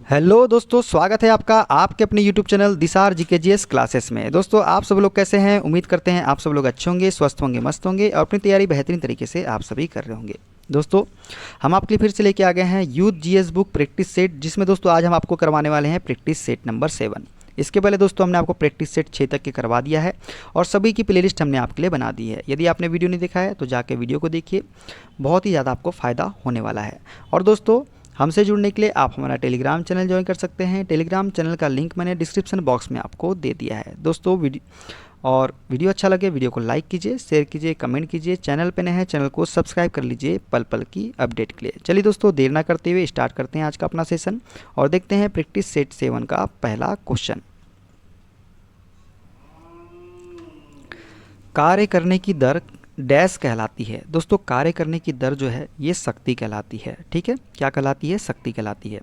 Hello दोस्तों, स्वागत है आपका आपके अपने यूट्यूब चैनल दिसार जीकेजीएस क्लासेस में। दोस्तों आप सब लोग कैसे हैं? उम्मीद करते हैं आप सब लोग अच्छे होंगे, स्वस्थ होंगे, मस्त होंगे और अपनी तैयारी बेहतरीन तरीके से आप सभी कर रहे होंगे। दोस्तों हम आपके लिए फिर से लेके आ गए हैं youth GS book practice set, जिसमें दोस्तों आज हम आपको करवाने वाले हैं प्रैक्टिस सेट नंबर 7। इसके पहले दोस्तों हमने आपको प्रैक्टिस सेट 6 तक के करवा दिया है और सभी की प्लेलिस्ट हमने आपके लिए बना दी है। यदि आपने वीडियो नहीं देखा है तो जाके वीडियो को देखिए, बहुत ही ज़्यादा आपको फ़ायदा होने वाला है। और दोस्तों हमसे जुड़ने के लिए आप हमारा टेलीग्राम चैनल ज्वाइन कर सकते हैं। टेलीग्राम चैनल का लिंक मैंने डिस्क्रिप्शन बॉक्स में आपको दे दिया है। दोस्तों वीडियो अच्छा लगे वीडियो को लाइक कीजिए, शेयर कीजिए, कमेंट कीजिए। चैनल पे नए हैं चैनल को सब्सक्राइब कर लीजिए पल पल की अपडेट के लिए। चलिए दोस्तों देर ना करते हुए स्टार्ट करते हैं आज का अपना सेशन और देखते हैं प्रैक्टिस सेट 7 का पहला क्वेश्चन। कार्य करने की दर डैश कहलाती है। दोस्तों कार्य करने की दर जो है ये शक्ति कहलाती है। ठीक है, क्या कहलाती है? शक्ति कहलाती है।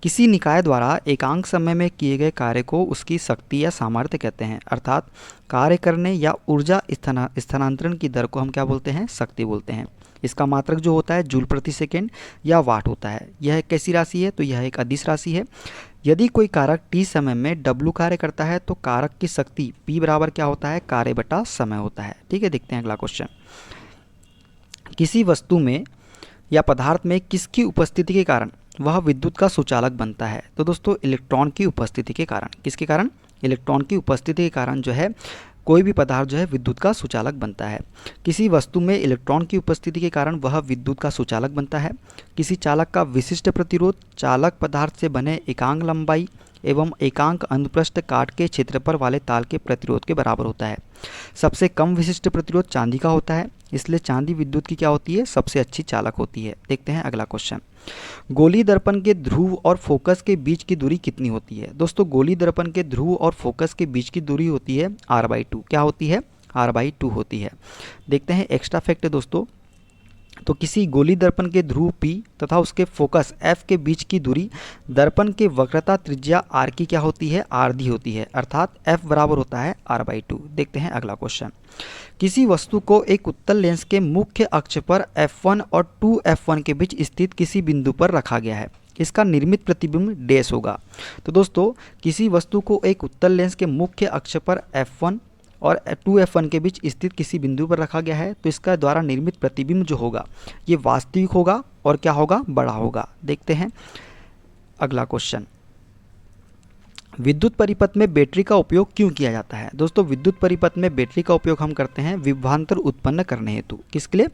किसी निकाय द्वारा एकांक समय में किए गए कार्य को उसकी शक्ति या सामर्थ्य कहते हैं। अर्थात कार्य करने या ऊर्जा स्थानांतरण की दर को हम क्या बोलते हैं? शक्ति बोलते हैं। इसका मात्रक जो होता है जूल प्रति सेकेंड या वाट होता है। यह एक कैसी राशि है? तो यह एक अदिश राशि है। यदि कोई कारक टी समय में W कार्य करता है तो कारक की शक्ति P बराबर क्या होता है? कार्य बटा समय होता है। ठीक है, देखते हैं अगला क्वेश्चन। किसी वस्तु में या पदार्थ में किसकी उपस्थिति के कारण वह विद्युत का सुचालक बनता है? तो दोस्तों इलेक्ट्रॉन की उपस्थिति के कारण। किसके कारण? इलेक्ट्रॉन की उपस्थिति के कारण जो है कोई भी पदार्थ जो है विद्युत का सुचालक बनता है। किसी वस्तु में इलेक्ट्रॉन की उपस्थिति के कारण वह विद्युत का सुचालक बनता है। किसी चालक का विशिष्ट प्रतिरोध चालक पदार्थ से बने एकांक लंबाई एवं एकांक अनुप्रस्थ काट के क्षेत्रफल वाले ताल के प्रतिरोध के बराबर होता है। सबसे कम विशिष्ट प्रतिरोध चांदी का होता है, इसलिए चांदी विद्युत की क्या होती है? सबसे अच्छी चालक होती है। देखते हैं अगला क्वेश्चन। गोली दर्पण के ध्रुव और फोकस के बीच की दूरी कितनी होती है? दोस्तों गोली दर्पण के ध्रुव और फोकस के बीच की दूरी होती है r/2। क्या होती है? r/2 होती है। देखते हैं एक्स्ट्रा फैक्ट है दोस्तों। तो किसी गोली दर्पण के ध्रुव P तथा उसके फोकस F के बीच की दूरी दर्पण के वक्रता त्रिज्या R की क्या होती है? आधी होती है। अर्थात F बराबर होता है r/2। देखते हैं अगला क्वेश्चन। किसी वस्तु को एक उत्तल लेंस के मुख्य अक्ष पर f1 और 2f1 के बीच स्थित किसी बिंदु पर रखा गया है। इसका निर्मित प्रतिबिंब डैश होगा। तो दोस्तों किसी वस्तु को एक उत्तल लेंस के मुख्य अक्ष पर f1 और 2f1 के बीच स्थित किसी बिंदु पर रखा गया है तो इसका द्वारा निर्मित प्रतिबिंब जो होगा ये वास्तविक होगा और क्या होगा? बड़ा होगा। देखते हैं अगला क्वेश्चन। विद्युत परिपथ में बैटरी का उपयोग क्यों किया जाता है? दोस्तों विद्युत परिपथ में बैटरी का उपयोग हम करते हैं विभवांतर उत्पन्न करने हेतु। किसके लिए?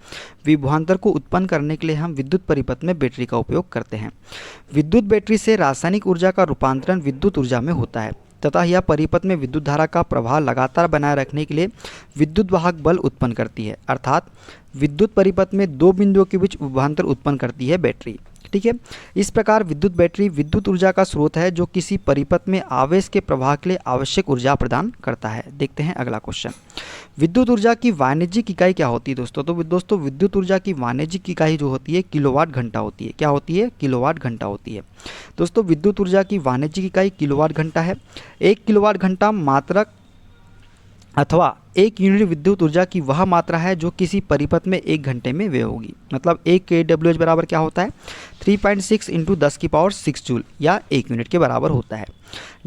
विभवांतर को उत्पन्न करने के लिए हम विद्युत परिपथ में बैटरी का उपयोग करते हैं। विद्युत बैटरी से रासायनिक ऊर्जा का रूपांतरण विद्युत ऊर्जा में होता है तथा यह परिपथ में विद्युत धारा का प्रवाह लगातार बनाए रखने के लिए विद्युत वाहक बल उत्पन्न करती है। अर्थात विद्युत परिपथ में दो बिंदुओं के बीच विभवांतर उत्पन्न करती है बैटरी। ठीक है, इस प्रकार विद्युत बैटरी विद्युत ऊर्जा का स्रोत है जो किसी परिपथ में आवेश के प्रवाह के लिए आवश्यक ऊर्जा प्रदान करता है। देखते हैं अगला क्वेश्चन। विद्युत ऊर्जा की वाणिज्यिक इकाई क्या होती है दोस्तों? तो दोस्तों विद्युत ऊर्जा की वाणिज्यिक इकाई जो होती है किलोवाट घंटा होती है। क्या होती है? किलोवाट घंटा होती है। दोस्तों विद्युत ऊर्जा की वाणिज्यिक इकाई किलोवाट घंटा है। 1 किलोवाट घंटा मात्रक अथवा 1 यूनिट विद्युत ऊर्जा की वह मात्रा है जो किसी परिपथ में 1 घंटे में व्यय होगी। मतलब 1 kWh बराबर क्या होता है? 3.6 × 10⁶ जूल या 1 यूनिट के बराबर होता है।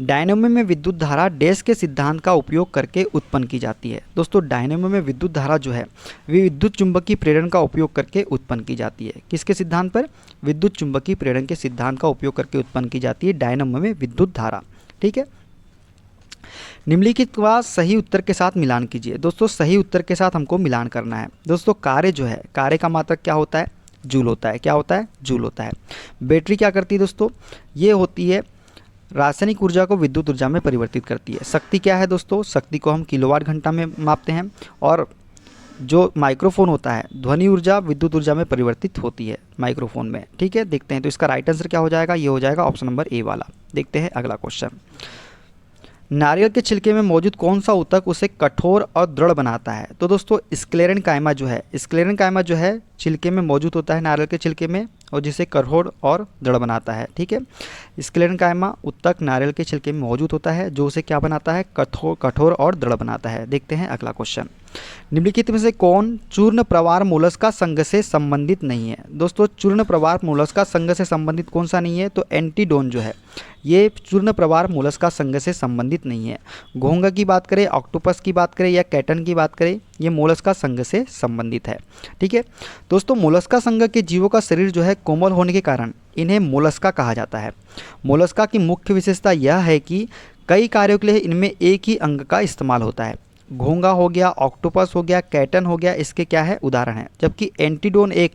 डायनेमो में विद्युत धारा डैश के सिद्धांत का उपयोग करके उत्पन्न की जाती है। दोस्तों डायनेमो में विद्युत धारा जो है वे विद्युत चुंबकीय प्रेरण का उपयोग करके उत्पन्न की जाती है। किसके सिद्धांत पर? विद्युत चुंबकीय प्रेरण के सिद्धांत का उपयोग करके उत्पन्न की जाती है डायनेमो में विद्युत धारा। ठीक है, निम्नलिखित का सही उत्तर के साथ मिलान कीजिए। दोस्तों सही उत्तर के साथ हमको मिलान करना है। दोस्तों कार्य जो है कार्य का मात्रक क्या होता है? जूल होता है। क्या होता है? जूल होता है। बैटरी क्या करती है दोस्तों? ये होती है रासायनिक ऊर्जा को विद्युत ऊर्जा में परिवर्तित करती है। शक्ति क्या है दोस्तों? शक्ति को हम किलोवाट घंटा में मापते हैं। और जो माइक्रोफोन होता है ध्वनि ऊर्जा विद्युत ऊर्जा में परिवर्तित होती है माइक्रोफोन में। ठीक है, देखते हैं तो इसका राइट आंसर क्या हो जाएगा? ये हो जाएगा ऑप्शन नंबर ए वाला। देखते हैं अगला क्वेश्चन। नारियल के छिलके में मौजूद कौन सा ऊतक उसे कठोर और दृढ़ बनाता है? तो दोस्तों स्क्लेरेंकाइमा जो है छिलके में मौजूद होता है नारियल के छिलके में और जिसे कठोर और दृढ़ बनाता है। ठीक है, स्क्लेरेन्काइमा उत्तक नारियल के छिलके में मौजूद होता है, जो उसे क्या बनाता है, कठोर और दृढ़ बनाता है। देखते हैं अगला क्वेश्चन। निम्नलिखित में से कौन चूर्ण प्रवार मोलस्का संघ से संबंधित नहीं है? दोस्तों चूर्ण प्रवार मोलस्का संघ से संबंधित कौन सा नहीं है? तो एंटीडोन जो है ये चूर्ण प्रवार मोलस्का संघ से संबंधित नहीं है। घोंघा की बात करें, ऑक्टोपस की बात करें या कैटन की बात करें, ये मोलस्का संघ से संबंधित है। ठीक है दोस्तों, मोलस्का संघ के जीवों का शरीर जो है कोमल होने के कारण इन्हें मोलस्का कहा जाता है। मोलस्का की मुख्य विशेषता यह है कि कई कार्यों के लिए इनमें एक ही अंग का इस्तेमाल होता है। घोंघा हो गया, ऑक्टोपस हो गया, कैटन हो गया, इसके क्या है, उदाहरण है। जबकि एंटीडोन एक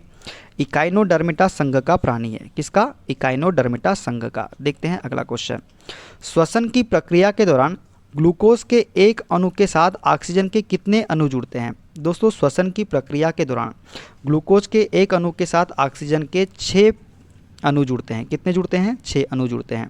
इकाइनोडर्मिटा संघ का प्राणी है। किसका? इकाइनोडर्मिटा संघ का। देखते हैं अगला क्वेश्चन। श्वसन की प्रक्रिया के दौरान ग्लूकोज के एक अणु के साथ ऑक्सीजन के कितने अणु जुड़ते हैं? दोस्तों श्वसन की प्रक्रिया के दौरान ग्लूकोज के एक अणु के साथ ऑक्सीजन के 6 अणु जुड़ते हैं। कितने जुड़ते हैं? 6 अणु जुड़ते हैं।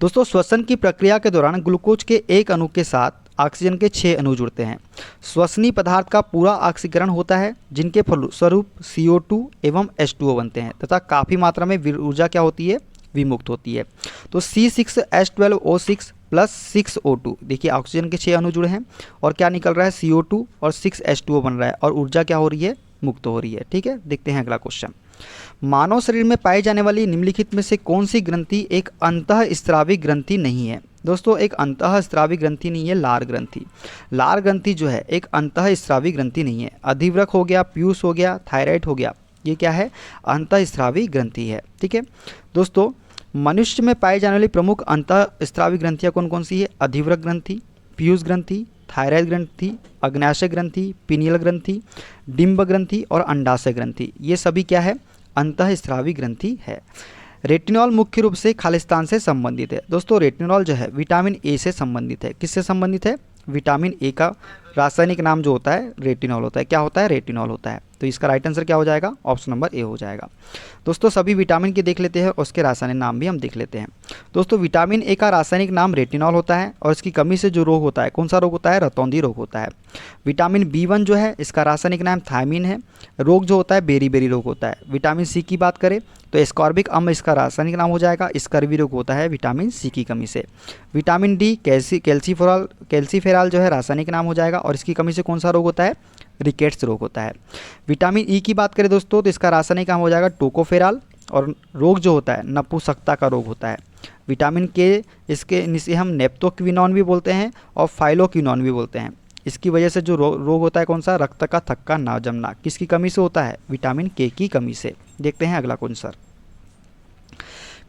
दोस्तों श्वसन की प्रक्रिया के दौरान ग्लूकोज के एक अणु के साथ ऑक्सीजन के 6 अणु जुड़ते हैं। श्वसनीय पदार्थ का पूरा ऑक्सीकरण होता है, जिनके फलस्वरूप CO2 एवं H2O बनते हैं तथा काफ़ी मात्रा में ऊर्जा क्या होती है, विमुक्त होती है। तो C6H12O6 प्लस 6O2, देखिए ऑक्सीजन के 6 अणु जुड़े हैं और क्या निकल रहा है, CO2 और 6H2O बन रहा है और ऊर्जा क्या हो रही है, मुक्त हो रही है। ठीक है, देखते हैं अगला क्वेश्चन। मानव शरीर में पाई जाने वाली निम्नलिखित में से कौन सी ग्रंथि एक अंतःस्रावी ग्रंथि नहीं है? दोस्तों एक अंतःस्रावी ग्रंथि नहीं है, लार ग्रंथि। लार ग्रंथि जो है एक अंतःस्रावी ग्रंथि नहीं है। अधिवृक्क हो गया, पीयूष हो गया, थायराइड हो गया, ये क्या है, अंतःस्रावी ग्रंथि है। ठीक है दोस्तों, मनुष्य में पाई जाने वाली प्रमुख अंतःस्रावी ग्रंथियाँ कौन कौन सी है? अधिवृक्क ग्रंथि, पीयूष ग्रंथि, थायराइड ग्रंथि, अग्न्याशय ग्रंथि, पिनियल ग्रंथि, डिंब ग्रंथि और अंडाशय ग्रंथि, ये सभी क्या है, अंतःस्रावी ग्रंथि है। रेटिनॉल मुख्य रूप से खालिस्तान से संबंधित है। दोस्तों रेटिनॉल जो है विटामिन ए से संबंधित है। किससे संबंधित है? विटामिन ए का रासायनिक नाम जो होता है रेटिनॉल होता है। क्या होता है? रेटिनॉल होता है। तो इसका राइट आंसर क्या हो जाएगा? ऑप्शन नंबर ए हो जाएगा। दोस्तों सभी विटामिन के देख लेते हैं और उसके रासायनिक नाम भी हम देख लेते हैं। दोस्तों विटामिन ए का रासायनिक नाम रेटिनॉल होता है और इसकी कमी से जो रोग होता है, कौन सा रोग होता है? रतौंधी रोग होता है। विटामिन B1 जो है इसका रासायनिक नाम थायमिन है। रोग जो होता है बेरी रोग होता है। विटामिन सी की बात करें तो एस्कॉर्बिक अम्ल इसका रासायनिक नाम हो जाएगा। स्कर्वी रोग होता है विटामिन सी की कमी से। विटामिन डी कैल्सीफेरॉल जो है रासायनिक नाम हो जाएगा और इसकी कमी से कौन सा रोग होता है? रिकेट्स रोग होता है। विटामिन ई की बात करें दोस्तों तो इसका रासायनिक नाम हो जाएगा टोकोफेरॉल और रोग जो होता है नपुंसकता का रोग होता है। विटामिन के इसे हम नेप्टोक्विनॉन भी बोलते हैं और फाइलोक्विनॉन भी बोलते हैं। इसकी वजह से जो रोग होता है कौन सा? रक्त का थक्का ना जमना। किसकी कमी से होता है? विटामिन के की कमी से। देखते हैं अगला क्वेश्चन।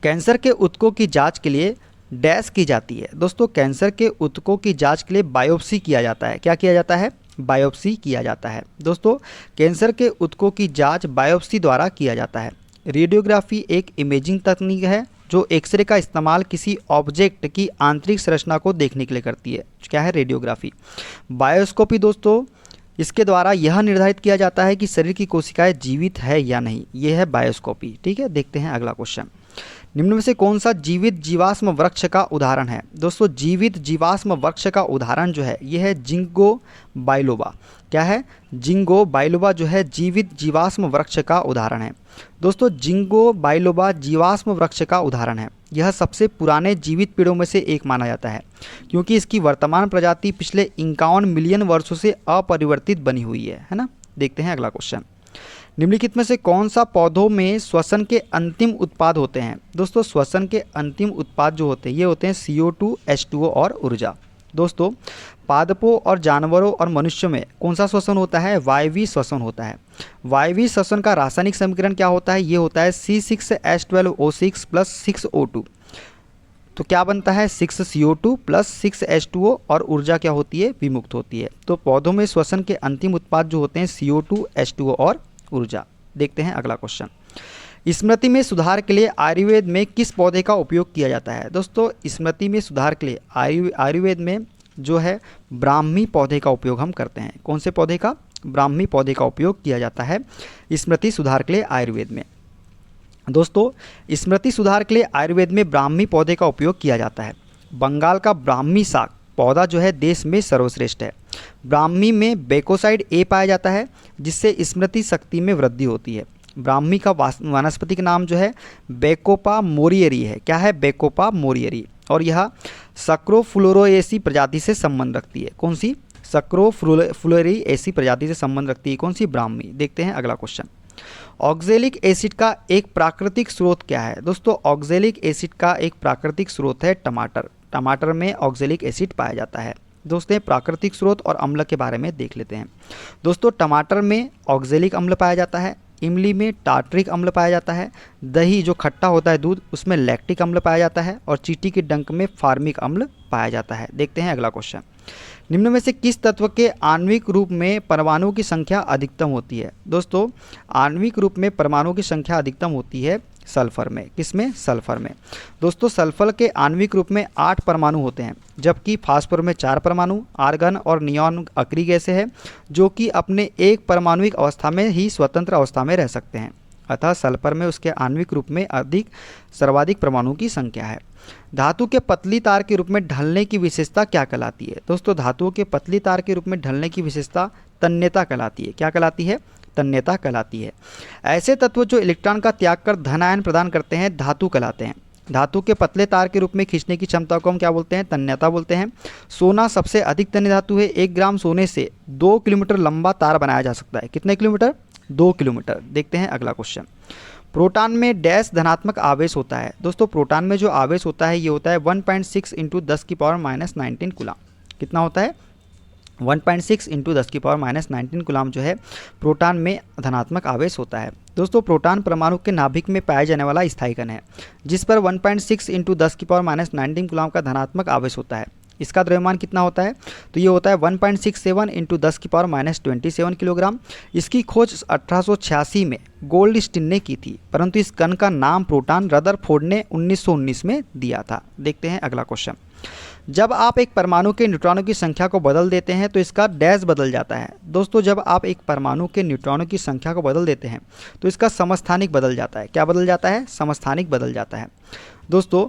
कैंसर के ऊतकों की जांच के लिए डैश की जाती है। दोस्तों कैंसर के ऊतकों की जांच के लिए बायोप्सी किया जाता है। क्या किया जाता है? बायोप्सी किया जाता है। दोस्तों कैंसर के ऊतकों की जांच बायोप्सी द्वारा किया जाता है। रेडियोग्राफी एक इमेजिंग तकनीक है जो एक्सरे का इस्तेमाल किसी ऑब्जेक्ट की आंतरिक संरचना को देखने के लिए करती है। क्या है? रेडियोग्राफी। बायोस्कोपी दोस्तों इसके द्वारा यह निर्धारित किया जाता है कि शरीर की कोशिकाएं जीवित है या नहीं। यह है बायोस्कोपी। ठीक है, देखते हैं अगला क्वेश्चन। निम्न में से कौन सा जीवित जीवाश्म वृक्ष का उदाहरण है? दोस्तों जीवित जीवाश्म वृक्ष का उदाहरण जो है यह है जिंगो बाइलोबा। क्या है? जिंगो बाइलोबा जो है जीवित जीवाश्म वृक्ष का उदाहरण है। दोस्तों जिंगो बाइलोबा जीवाश्म वृक्ष का उदाहरण है। यह सबसे पुराने जीवित पेड़ों में से एक माना जाता है क्योंकि इसकी वर्तमान प्रजाति पिछले 51 मिलियन वर्षों से अपरिवर्तित बनी हुई है ना। देखते हैं अगला क्वेश्चन। निम्नलिखित में से कौन सा पौधों में श्वसन के अंतिम उत्पाद होते हैं? दोस्तों श्वसन के अंतिम उत्पाद जो होते हैं ये होते हैं CO2, H2O और ऊर्जा। दोस्तों पादपों और जानवरों और मनुष्यों में कौन सा श्वसन होता है? वायवीय श्वसन होता है। वायवीय श्वसन का रासायनिक समीकरण क्या होता है? ये होता है C6H12O6 प्लस 6O2। तो क्या बनता है? 6CO2 प्लस 6H2O और ऊर्जा क्या होती है? विमुक्त होती है। तो पौधों में श्वसन के अंतिम उत्पाद जो होते हैं CO2, H2O और ऊर्जा। देखते हैं अगला क्वेश्चन। स्मृति में सुधार के लिए आयुर्वेद में किस पौधे का उपयोग किया जाता है? दोस्तों स्मृति में सुधार के लिए आयुर्वेद में जो है ब्राह्मी पौधे का उपयोग हम करते हैं। कौन से पौधे का? ब्राह्मी पौधे का उपयोग किया जाता है स्मृति सुधार के लिए आयुर्वेद में। दोस्तों स्मृति सुधार के लिए आयुर्वेद में ब्राह्मी पौधे का उपयोग किया जाता है। बंगाल का ब्राह्मी साग पौधा जो है देश में सर्वश्रेष्ठ है। ब्राह्मी में बेकोसाइड ए पाया जाता है जिससे स्मृति शक्ति में वृद्धि होती है। ब्राह्मी का वानस्पतिक नाम जो है बेकोपा मोरियरी है। क्या है? बेकोपा मोरियरी। और यह सक्रोफुलोरोएसी प्रजाति से संबंध रखती है। कौन सी? सक्रोफुलोरोएसी प्रजाति से संबंध रखती है। कौन सी? ब्राह्मी। देखते हैं अगला क्वेश्चन। ऑक्जेलिक एसिड का एक प्राकृतिक स्रोत क्या है? दोस्तों ऑक्जेलिक एसिड का एक प्राकृतिक स्रोत है टमाटर। टमाटर में ऑक्जेलिक एसिड पाया जाता है। दोस्तों प्राकृतिक स्रोत और अम्ल के बारे में देख लेते हैं। दोस्तों टमाटर में ऑक्जेलिक अम्ल पाया जाता है, इमली में टार्टरिक अम्ल पाया जाता है, दही जो खट्टा होता है दूध उसमें लैक्टिक अम्ल पाया जाता है, और चींटी के डंक में फार्मिक अम्ल पाया जाता है। देखते हैं अगला क्वेश्चन। निम्न में से किस तत्व के आणविक रूप में परमाणु की संख्या अधिकतम होती है? दोस्तों आणविक रूप में परमाणु की संख्या अधिकतम होती है सल्फर में। किसमें? सल्फर में। दोस्तों सल्फर के आणविक रूप में 8 परमाणु होते हैं, जबकि फास्फोर में 4 परमाणु, आर्गन और नियॉन अक्रिय गैसें हैं जो कि अपने एक परमाणुिक अवस्था में ही स्वतंत्र अवस्था में रह सकते हैं। अतः सल्फर में उसके आणविक रूप में सर्वाधिक परमाणु की संख्या है। धातु के पतली तार के रूप में ढलने की विशेषता क्या कहलाती है? दोस्तों धातुओं के पतली तार के रूप में ढलने की विशेषता तन्यता कहलाती है। क्या कहलाती है? तन्यता कहलाती है। ऐसे तत्व जो इलेक्ट्रॉन का त्याग कर धन आयन प्रदान करते हैं धातु कहलाते हैं। धातु के पतले तार के रूप में खींचने की क्षमता को हम क्या बोलते हैं? तन्यता बोलते हैं। सोना सबसे अधिक तन्य धातु है। 1 ग्राम सोने से 2 किलोमीटर लंबा तार बनाया जा सकता है। कितने किलोमीटर? 2 किलोमीटर। देखते हैं अगला क्वेश्चन। प्रोटॉन में डैश धनात्मक आवेश होता है। दोस्तों प्रोटॉन में जो आवेश होता है ये होता है 1.6 इंटू 10⁻⁻19 कूलाम। कितना होता है? 1.6 इंटू 10⁻⁻19 कूलाम जो है प्रोटॉन में धनात्मक आवेश होता है। दोस्तों प्रोटॉन परमाणु के नाभिक में पाया जाने वाला स्थायी कण है जिस पर 1.6 इंटू 10⁻⁻19 कूलाम का धनात्मक आवेश होता है। इसका द्रव्यमान कितना होता है? तो ये होता है 1.67 इंटू 10⁻⁻27 किलोग्राम। इसकी खोज 1886 में गोल्डस्टीन ने की थी, परंतु इस कण का नाम प्रोटॉन रदरफोर्ड ने 1919 में दिया था। देखते हैं अगला क्वेश्चन। जब आप एक परमाणु के न्यूट्रॉनों की संख्या को बदल देते हैं तो इसका डैश बदल जाता है। दोस्तों जब आप एक परमाणु के न्यूट्रॉनों की संख्या को बदल देते हैं तो इसका समस्थानिक बदल जाता है। क्या बदल जाता है? समस्थानिक बदल जाता है। दोस्तों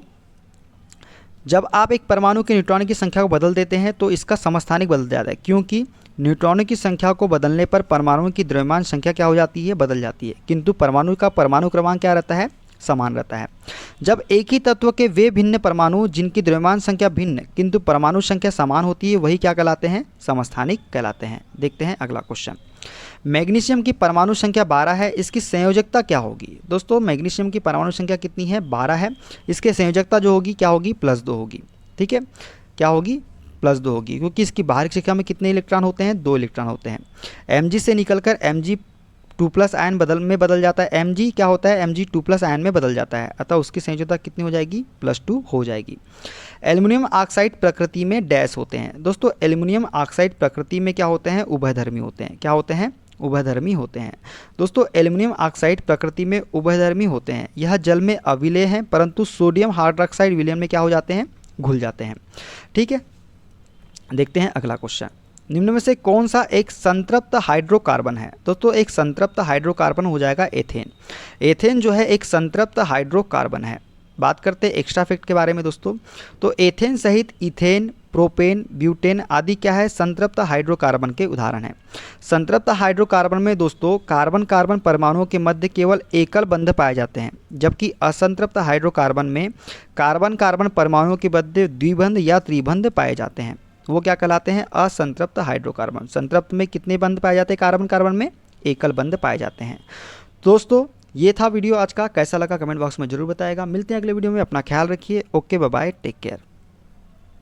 जब आप एक परमाणु के न्यूट्रॉनों की संख्या को बदल देते हैं तो इसका समस्थानिक बदल जाता है, क्योंकि न्यूट्रॉनों की संख्या को बदलने पर परमाणुओं की द्रव्यमान संख्या क्या हो जाती है? बदल जाती है, किंतु परमाणु का परमाणु क्रमांक क्या रहता है? समान रहता है। जब एक ही तत्व के वे भिन्न परमाणु जिनकी द्रव्यमान संख्या भिन्न किंतु परमाणु संख्या समान होती है वही क्या कहलाते हैं? समस्थानिक कहलाते हैं। देखते हैं अगला क्वेश्चन। मैग्नीशियम की परमाणु संख्या 12 है, इसकी संयोजकता क्या होगी? दोस्तों मैग्नीशियम की परमाणु संख्या कितनी है? 12 है। इसके संयोजकता जो होगी क्या होगी? +2 होगी। ठीक है, क्या होगी? +2 होगी, क्योंकि इसकी बाहरी संख्या में कितने इलेक्ट्रॉन होते हैं? 2 इलेक्ट्रॉन होते हैं। Mg से निकलकर Mg2+ आयन में बदल जाता है। Mg क्या होता है? Mg2+ आयन में बदल जाता है, अतः उसकी संयोजकता कितनी हो जाएगी? +2 हो जाएगी। एल्युमिनियम ऑक्साइड प्रकृति में डैश होते हैं। दोस्तों एल्युमिनियम ऑक्साइड प्रकृति में क्या होते हैं? उभयधर्मी होते हैं। क्या होते हैं? उभयधर्मी होते हैं। दोस्तों एल्युमिनियम ऑक्साइड प्रकृति में उभयधर्मी होते हैं। यह जल में अविलेय हैं, परंतु सोडियम हाइड्रोक्साइड विलयन में क्या हो जाते हैं? घुल जाते हैं। ठीक है, देखते हैं अगला क्वेश्चन। निम्न में से कौन सा एक संतृप्त हाइड्रोकार्बन है? दोस्तों एक संतृप्त हाइड्रोकार्बन हो जाएगा एथेन। एथेन जो है एक संतृप्त हाइड्रोकार्बन है। बात करते हैं एक्स्ट्रा फैक्ट के बारे में दोस्तों, तो एथेन सहित इथेन, प्रोपेन, ब्यूटेन आदि क्या है? संतृप्त हाइड्रोकार्बन के उदाहरण हैं। संतृप्त हाइड्रोकार्बन में दोस्तों कार्बन कार्बन परमाणुओं के मध्य केवल एकल बंध पाए जाते हैं, जबकि असंतृप्त हाइड्रोकार्बन में कार्बन कार्बन परमाणुओं के मध्य द्विबंध या त्रिबंध पाए जाते हैं। वो क्या कहलाते हैं? असंतृप्त हाइड्रोकार्बन। संतृप्त में कितने बंध पाए जाते हैं? कार्बन कार्बन में एकल बंध पाए जाते हैं। दोस्तों ये था वीडियो आज का। कैसा लगा कमेंट बॉक्स में जरूर बताएगा। मिलते हैं अगले वीडियो में। अपना ख्याल रखिए। Okay, bye bye, take care.